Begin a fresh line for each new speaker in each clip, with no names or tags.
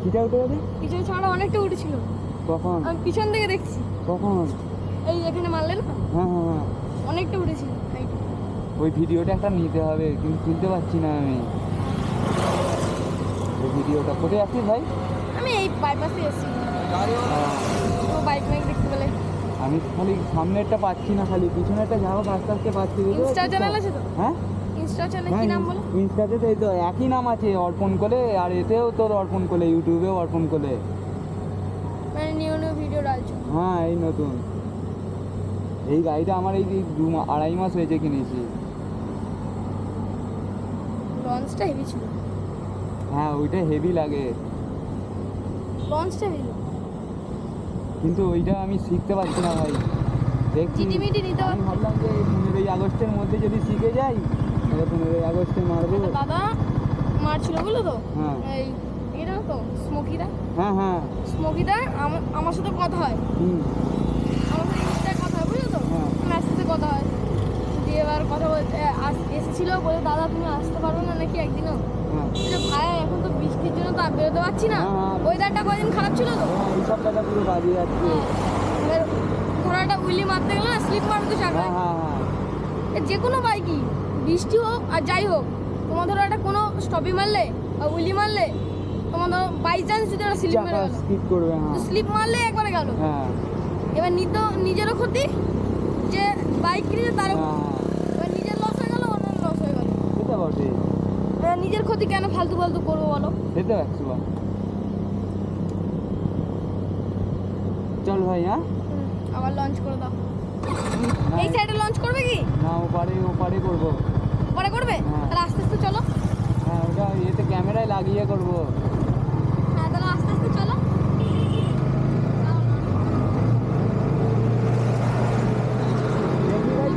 কিটা উঠে গেছে?
পিছনে ছাড়া অনেকটা উঠেছিল।
কখন?
আমি পিছন থেকে দেখছি।
কখন?
এই এখানে মারলেন না,
হ্যাঁ হ্যাঁ হ্যাঁ,
অনেকটা উঠেছিল।
ওই ভিডিওটা একটা নিতে হবে, কিন্তু তুলতে পারছি না আমি। ওই ভিডিওটা কোথায় আছিস ভাই?
আমি এই বাইপাসে এসেছি,
হ্যাঁ,
তো বাইক মাইক দেখতে পেলে।
আমি খালি সামনেরটা পাচ্ছি না, খালি পিছনেরটা যাবো আস্তে আস্তে পাচ্ছি।
ইনস্টা চ্যানেল আছে তো?
হ্যাঁ
ইনস্টা চ্যানেল
হ্যাঁ,
কি নাম বলো?
ইনস্টাতে তো এই তো একই নাম আছে, অর্পণ কোলে, আর এতেও তোর অর্পণ কোলে, ইউটিউবেও অর্পণ কোলে।
মানে নিউ নিউ ভিডিও ডালছো?
হ্যাঁ, এই নতুন। এই গাড়িটা আমার এই আড়াই মাস হয়েছে কিনেছি।
লঞ্চটা হেভি ছিল।
হ্যাঁ, ওইটা হেভি লাগে,
লঞ্চটা হেভি।
কিন্তু ওইটা আমি শিখতে পারছি না ভাই। দেখছি,
জিটিমিটি নিতে
আমি
পারছি।
ভাবলাম যে 15ই আগস্টের মধ্যে যদি শিখে যাই, তাহলে 15ই আগস্টে মারবো।
একটা দাদা মারছিল বুঝলো তো,
হ্যাঁ
এই এটা তো স্মোকিদা।
হ্যাঁ হ্যাঁ,
স্মোকিদা আমার সাথে কথা হয়,
হুম,
আমার সাথে ইনস্টায় কথা হয় বুঝলো তো,
হ্যাঁ।
মেসেজে কথা হয়। দিয়ে এবার কথা বলতে এসেছিল, বলে দাদা তুমি আসতে পারবে না নাকি একদিনও?
হ্যাঁ
বলছে, ভাই এখন তো বৃষ্টির জন্য তো আর বেরোতে পারছি না,
হ্যাঁ, হ্যাঁ।
ওয়েদারটা কদিন খারাপ ছিল তো।
হ্যাঁ, এই সপ্তাহটা পুরো বাজিয়ে যাচ্ছে।
এবার ধরো একটা উইলি মারতে গেলে না স্লিপ মারবে তো
হ্যাঁ
চাকায়।
হ্যাঁ হ্যাঁ,
যে কোনো বাইকই, বৃষ্টি হোক আর যাই হোক, তোমার ধরো একটা কোনো স্টপি মারলে বা উইলি মারলে, তোমার ধরো বাই চান্স যদি ওটা স্লিপ মেরে
চাকা
গেল,
স্কিপ করবে। হ্যাঁ
স্লিপ মারলে একবারে গেল।
হ্যাঁ
এবার নিজেরও ক্ষতি, যে বাইক কিনেছে তারও ক্ষতি।
হ্যাঁ,
এবার নিজের লস হয়ে গেল, অন্য লস হয়ে গেল।
সেটা বটে,
এবার নিজের ক্ষতি কেন ফালতু ফালতু করবো বলো?
সেটা একশো বার। চল ভাই, হ্যাঁ
আবার লঞ্চ করে দাও।
না,
এই সাইডে লঞ্চ করবে কি?
না, ওপারে করবো।
পরে করবে?
হ্যাঁ।
তাহলে আস্তে আস্তে চলো।
হ্যাঁ, ওটা এতে ক্যামেরায় লাগিয়ে করবো।
হ্যাঁ, তাহলে আস্তে আস্তে চলো।
দেখি ভাই,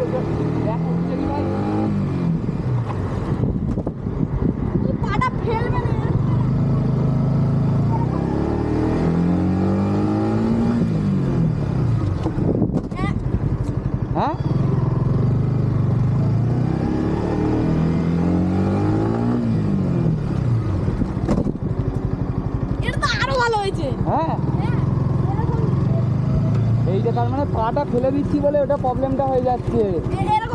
দেখ হচ্ছে কি ভাই।
তুই পাটা ফেলবে না। হ্যাঁ,
হ্যাঁ,
এটা তো আরো ভালো হয়েছে।
হ্যাঁ,
হ্যাঁ, এরকম
এইটা তার মানে পাটা ফেলে দিচ্ছি বলে ওটা প্রবলেমটা হয়ে যাচ্ছে।
এরকম